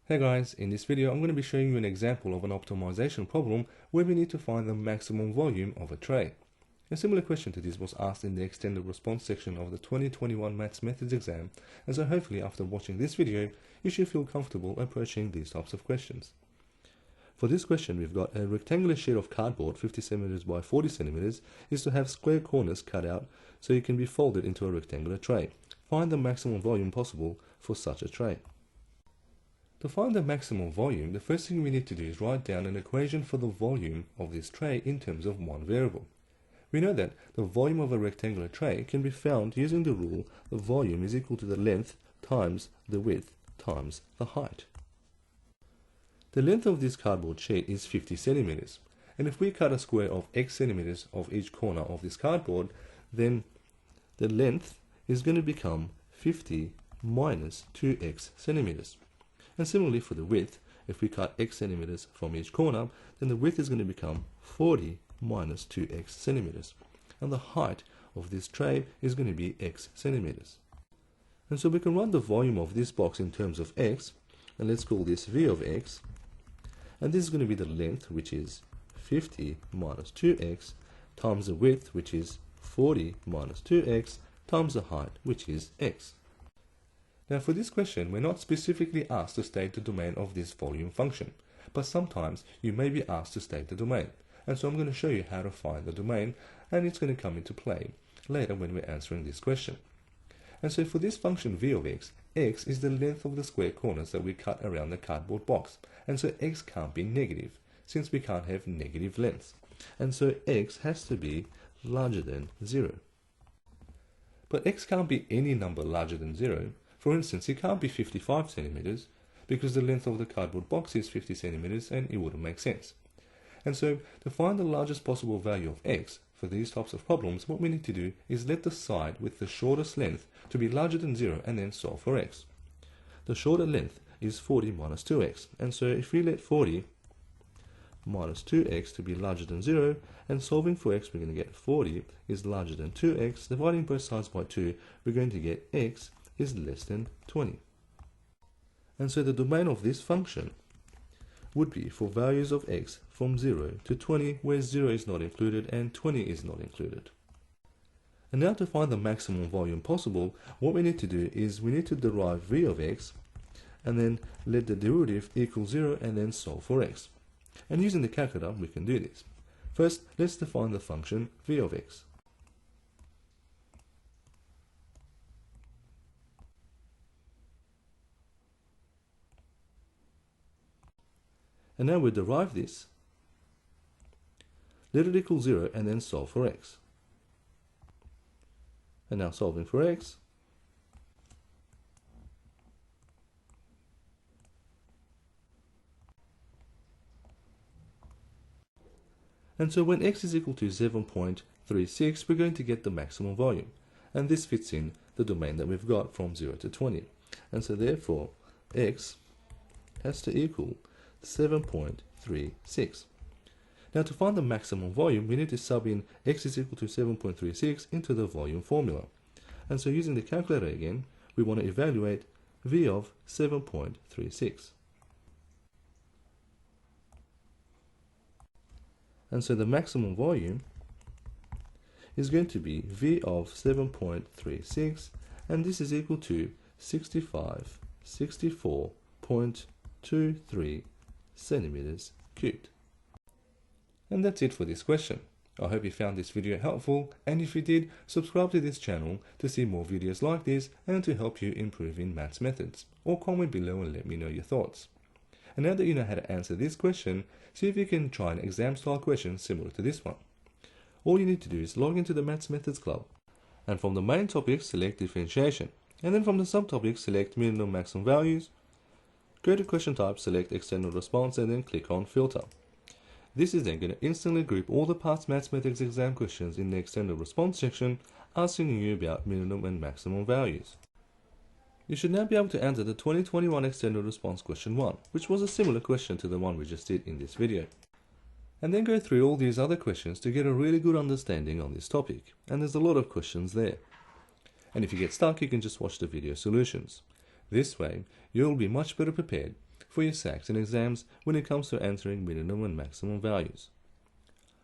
Hey guys, in this video I'm going to be showing you an example of an optimization problem where we need to find the maximum volume of a tray. A similar question to this was asked in the extended response section of the 2021 Maths Methods exam, and so hopefully after watching this video you should feel comfortable approaching these types of questions. For this question we've got a rectangular sheet of cardboard 50 cm by 40 cm is to have square corners cut out so it can be folded into a rectangular tray. Find the maximum volume possible for such a tray. To find the maximum volume, the first thing we need to do is write down an equation for the volume of this tray in terms of one variable. We know that the volume of a rectangular tray can be found using the rule the volume is equal to the length times the width times the height. The length of this cardboard sheet is 50 centimeters, and if we cut a square of x centimeters of each corner of this cardboard, then the length is going to become 50 minus 2x centimeters. And similarly for the width, if we cut x centimeters from each corner, then the width is going to become 40 minus 2x centimeters. And the height of this tray is going to be x centimeters. And so we can write the volume of this box in terms of x, and let's call this v of x. And this is going to be the length, which is 50 minus 2x, times the width, which is 40 minus 2x, times the height, which is x. Now for this question, we're not specifically asked to state the domain of this volume function, but sometimes you may be asked to state the domain, and so I'm going to show you how to find the domain, and it's going to come into play later when we're answering this question. And so for this function v of x, x is the length of the square corners that we cut around the cardboard box, and so x can't be negative, since we can't have negative lengths, and so x has to be larger than 0. But x can't be any number larger than 0. For instance, it can't be 55 centimeters because the length of the cardboard box is 50 centimeters and it wouldn't make sense. And so to find the largest possible value of x for these types of problems, what we need to do is let the side with the shortest length to be larger than 0 and then solve for x. The shorter length is 40 minus 2x, and so if we let 40 minus 2x to be larger than 0, and solving for x we're going to get 40 is larger than 2x, dividing both sides by 2, we're going to get x is less than 20. And so the domain of this function would be for values of x from 0 to 20, where 0 is not included and 20 is not included. And now to find the maximum volume possible, what we need to do is we need to derive v of x and then let the derivative equal 0 and then solve for x. And using the calculator we can do this. First, let's define the function v of x. And now we derive this, let it equal 0 and then solve for x. And now solving for x, and so when x is equal to 7.36, we're going to get the maximum volume, and this fits in the domain that we've got from 0 to 20, and so therefore x has to equal 7.36. Now to find the maximum volume, we need to sub in x is equal to 7.36 into the volume formula. And so using the calculator again, we want to evaluate v of 7.36. And so the maximum volume is going to be v of 7.36, and this is equal to 64.23 centimeters cubed. And that's it for this question. I hope you found this video helpful, and if you did, subscribe to this channel to see more videos like this and to help you improve in maths methods, or comment below and let me know your thoughts. And now that you know how to answer this question, see if you can try an exam style question similar to this one. All you need to do is log into the Maths Methods Club, and from the main topic select differentiation, and then from the subtopics select minimum maximum values. Go to question type, select external response, and then click on filter. This is then going to instantly group all the past Maths Methods exam questions in the external response section, asking you about minimum and maximum values. You should now be able to answer the 2021 external response question 1, which was a similar question to the one we just did in this video. And then go through all these other questions to get a really good understanding on this topic, and there's a lot of questions there. And if you get stuck, you can just watch the video solutions. This way, you'll be much better prepared for your SACs and exams when it comes to entering minimum and maximum values.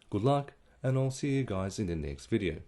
Good luck, and I'll see you guys in the next video.